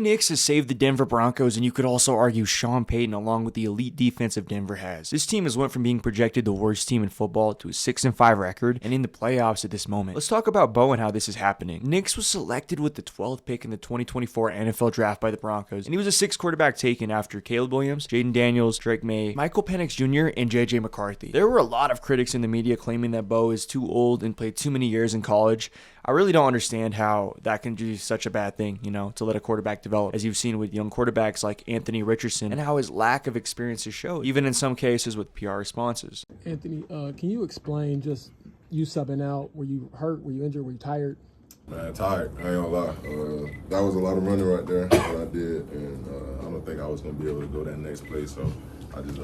Nix has saved the Denver Broncos, and you could also argue Sean Payton along with the elite defense of Denver has. This team has went from being projected the worst team in football to a 6-5 record and in the playoffs at this moment. Let's talk about Bo and how this is happening. Nix was selected with the 12th pick in the 2024 NFL draft by the Broncos, and he was a 6th quarterback taken after Caleb Williams, Jaden Daniels, Drake May, Michael Penix Jr., and JJ McCarthy. There were a lot of critics in the media claiming that Bo is too old and played too many years in college. I really don't understand how that can be such a bad thing, to let a quarterback develop, as you've seen with young quarterbacks like Anthony Richardson, and how his lack of experience is shown, even in some cases with PR responses. Anthony, can you explain just you subbing out? Were you hurt? Were you injured? Were you tired? Man, tired. I ain't gonna lie. That was a lot of running right there, what I did, and I don't think I was gonna be able to go that next play, so I just,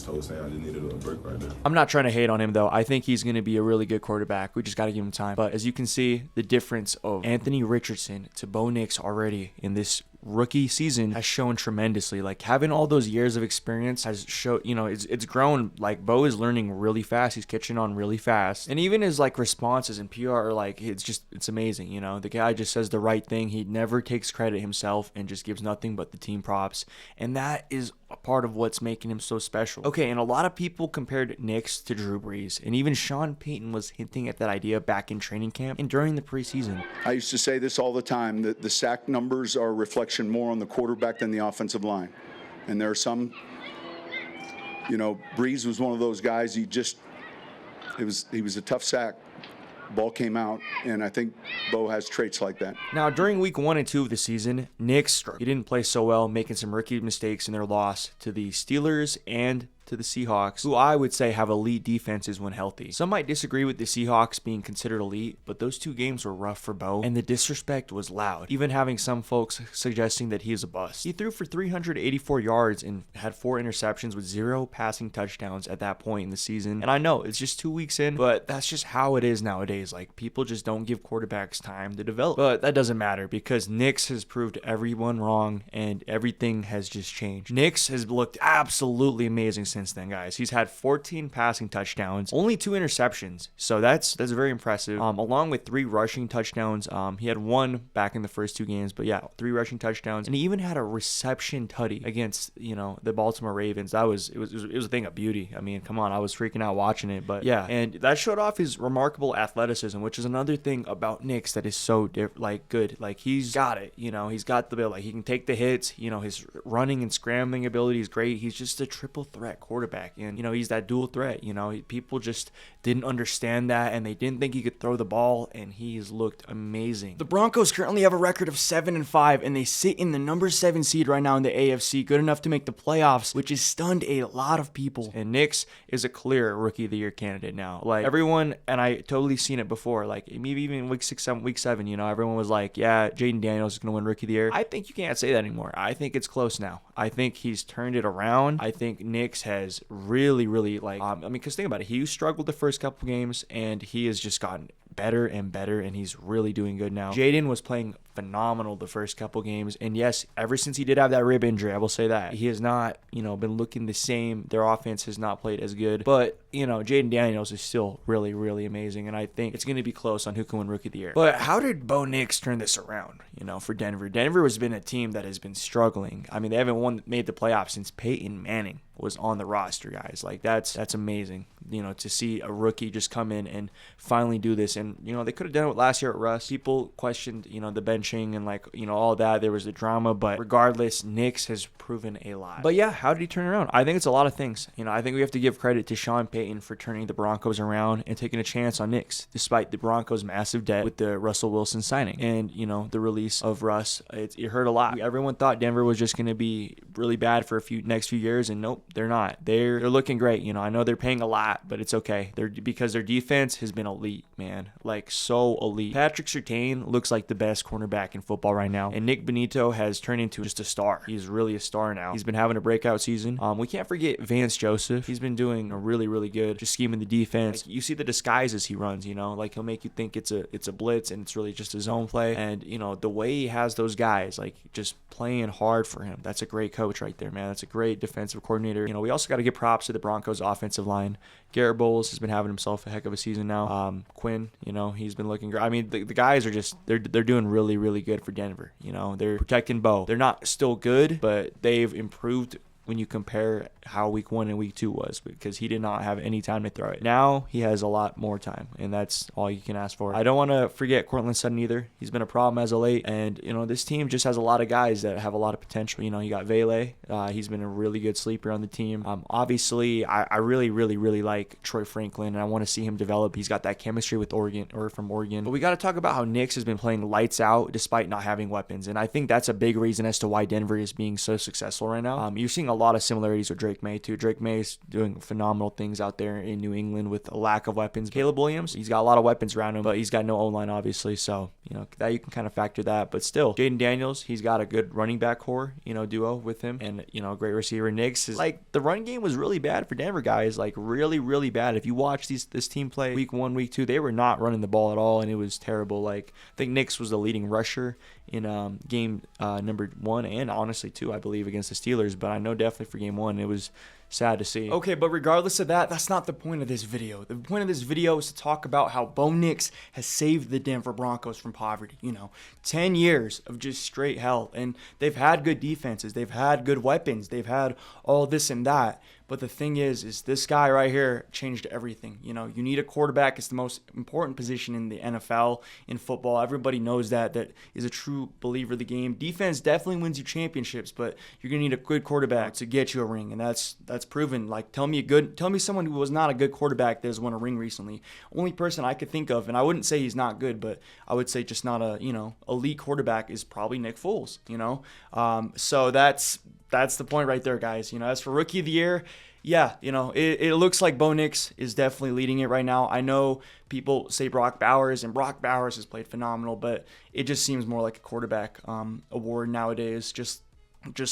told Sam I just needed a break right there. I'm not trying to hate on him, though. I think he's going to be a really good quarterback. We just got to give him time. But as you can see, the difference of Anthony Richardson to Bo Nix already in this rookie season has shown tremendously. Like, having all those years of experience has shown, it's grown. Like, Bo is learning really fast. He's catching on really fast. And even his, responses in PR are, it's amazing, The guy just says the right thing. He never takes credit himself and just gives nothing but the team props. And that is a part of what's making him so special. Okay, and a lot of people compared Nix to Drew Brees, and even Sean Payton was hinting at that idea back in training camp and during the preseason. I used to say this all the time, that the sack numbers are a reflection more on the quarterback than the offensive line. And there are some, Brees was one of those guys, he was a tough sack. Ball came out, and I think Bo has traits like that. Now, during week 1 and 2 of the season, Nix, he didn't play so well, making some rookie mistakes in their loss to the Steelers and to the Seahawks, who I would say have elite defenses when healthy. Some might disagree with the Seahawks being considered elite, but those 2 games were rough for Bo, and the disrespect was loud, even having some folks suggesting that he is a bust. He threw for 384 yards and had 4 interceptions with 0 passing touchdowns at that point in the season. And I know it's just 2 weeks in, but that's just how it is nowadays. People just don't give quarterbacks time to develop. But that doesn't matter, because Nix has proved everyone wrong, and everything has just changed. Nix has looked absolutely amazing since then, guys. He's had 14 passing touchdowns, only 2 interceptions, so that's very impressive. Along with 3 rushing touchdowns. He had 1 back in the first 2 games, but yeah, 3 rushing touchdowns, and he even had a reception tutty against the Baltimore Ravens. It was a thing of beauty. I mean, come on, I was freaking out watching it, but yeah, and that showed off his remarkable athleticism, which is another thing about Nix that is so good. He's got it. He's got the he can take the hits. His running and scrambling ability is great. He's just a triple threat quarterback, and he's that dual threat. People just didn't understand that, and they didn't think he could throw the ball, and he's looked amazing. The Broncos currently have a record of 7-5, and they sit in the number 7 seed right now in the AFC, good enough to make the playoffs, which has stunned a lot of people. And Nix is a clear Rookie of the Year candidate now. Everyone, and I totally seen it before, maybe even week 7, everyone was like, yeah, Jaden Daniels is going to win Rookie of the Year. I think you can't say that anymore. I think it's close now. I think he's turned it around. I think Nix has really, because think about it. He struggled the first couple games, and he has just gotten better and better, and he's really doing good now. Jaden was playing phenomenal the first couple games, and yes, ever since he did have that rib injury, I will say that he has not, been looking the same. Their offense has not played as good, but Jaden Daniels is still really, really amazing, and I think it's going to be close on who can win Rookie of the Year. But how did Bo Nix turn this around? For Denver. Denver has been a team that has been struggling. I mean, they haven't made the playoffs since Peyton Manning was on the roster, guys. That's amazing. To see a rookie just come in and finally do this. And, they could have done it last year at Russ. People questioned, the benching and all that. There was the drama, but regardless, Nix has proven a lot. But yeah, how did he turn around? I think it's a lot of things. I think we have to give credit to Sean Payton for turning the Broncos around and taking a chance on Nix, despite the Broncos' massive debt with the Russell Wilson signing and, the release of Russ. It hurt a lot. Everyone thought Denver was just going to be really bad for next few years, and nope, they're not. They're looking great. I know they're paying a lot, but it's okay. Because their defense has been elite, man. So elite. Patrick Surtain looks like the best cornerback in football right now, and Nick Benito has turned into just a star. He's really a star now. He's been having a breakout season. We can't forget Vance Joseph. He's been doing a really, really good, just scheming the defense. You see the disguises he runs. He'll make you think it's a blitz, and it's really just a zone play. And the way he has those guys just playing hard for him. That's a great coach right there, man. That's a great defensive coordinator. We also got to give props to the Broncos offensive line. Garrett Bowles has been having himself a heck of a season now. Quinn, he's been looking great. I mean, the guys are just they're doing really, really really good for Denver. You know, they're protecting Bo. They're not still good, but they've improved when you compare how week 1 and week 2 was, because he did not have any time to throw it. Now he has a lot more time, and that's all you can ask for. I don't want to forget Courtland Sutton either. He's been a problem as of late, and you know, this team just has a lot of guys that have a lot of potential. You know, you got Vele. He's been a really good sleeper on the team. Obviously, I really like Troy Franklin, and I want to see him develop. He's got that chemistry with Oregon, or from Oregon. But we got to talk about how Nix has been playing lights out despite not having weapons, and I think that's a big reason as to why Denver is being so successful right now. You're seeing a lot of similarities with Drake May too. Drake May is doing phenomenal things out there in New England with a lack of weapons. Caleb Williams, he's got a lot of weapons around him, but he's got no O-line obviously, so you know that you can kind of factor that. But still, Jaden Daniels, he's got a good running back core, you know, duo with him, and you know, great receiver. Nix is like, the run game was really bad for Denver, guys, like really bad. If you watch this team play week 1, week 2, they were not running the ball at all, and it was terrible. Like, I think Nix was the leading rusher in game number 1 and honestly 2, I believe, against the Steelers, but I know definitely for game 1 it was sad to see. Okay, but regardless of that, that's not the point of this video. The point of this video is to talk about how Bo Nix has saved the Denver Broncos from poverty. You know, 10 years of just straight hell, and they've had good defenses, they've had good weapons, they've had all this and that. But the thing is this guy right here changed everything. You know, you need a quarterback. It's the most important position in the NFL, in football. Everybody knows that. That is a true believer of the game. Defense definitely wins you championships, but you're gonna need a good quarterback to get you a ring, and that's proven. Like, tell me someone who was not a good quarterback that has won a ring recently. Only person I could think of, and I wouldn't say he's not good, but I would say just not a, you know, elite quarterback, is probably Nick Foles. You know, so that's the point right there, guys. You know, as for Rookie of the Year, yeah, you know, it looks like Bo Nix is definitely leading it right now. I know people say Brock Bowers, and Brock Bowers has played phenomenal, but it just seems more like a quarterback award nowadays. Just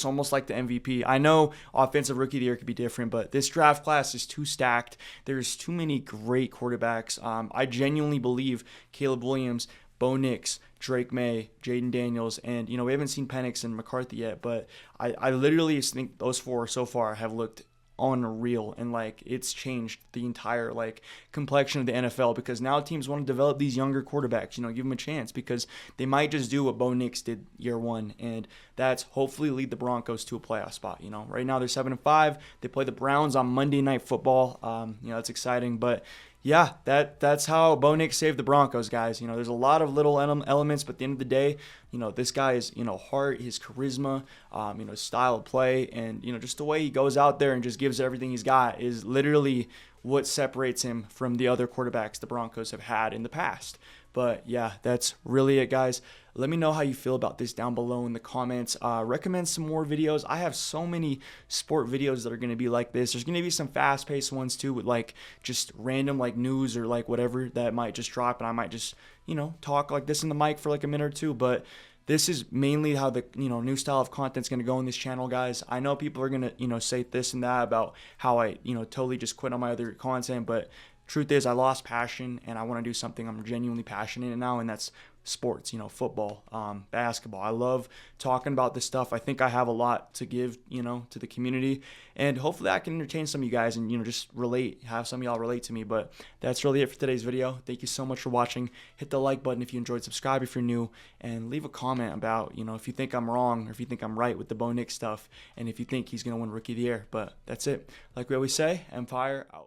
almost like the MVP. I know Offensive Rookie of the Year could be different, but this draft class is too stacked. There's too many great quarterbacks. I genuinely believe Caleb Williams, Bo Nix, Drake May, Jaden Daniels, and you know, we haven't seen Penix and McCarthy yet, but I literally think those 4 so far have looked unreal, and like, it's changed the entire like complexion of the NFL, because now teams want to develop these younger quarterbacks, you know, give them a chance, because they might just do what Bo Nix did year 1, and that's hopefully lead the Broncos to a playoff spot. You know, right now they're 7-5. They play the Browns on Monday Night Football. You know, that's exciting, but yeah, that's how Bo Nix saved the Broncos, guys. You know, there's a lot of little elements, but at the end of the day, you know, this guy is, you know, heart, his charisma, you know, style of play, and, you know, just the way he goes out there and just gives everything he's got is literally what separates him from the other quarterbacks the Broncos have had in the past. But yeah, that's really it, guys. Let me know how you feel about this down below in the comments. Recommend some more videos. I have so many sport videos that are going to be like this. There's going to be some fast-paced ones too, with like just random like news or like whatever that might just drop, and I might just, you know, talk like this in the mic for like a minute or two. But this is mainly how the, you know, new style of content is going to go on this channel, guys. I know people are going to, you know, say this and that about how I, you know, totally just quit on my other content, but truth is I lost passion, and I want to do something I'm genuinely passionate in now, and that's sports, you know, football, basketball. I love talking about this stuff. I think I have a lot to give, you know, to the community, and hopefully I can entertain some of you guys and, you know, just have some of y'all relate to me. But that's really it for today's video. Thank you so much for watching. Hit the like button if you enjoyed, subscribe if you're new, and leave a comment about, you know, if you think I'm wrong or if you think I'm right with the Bo Nix stuff, and if you think he's going to win Rookie of the Year. But that's it. Like we always say, Empire out.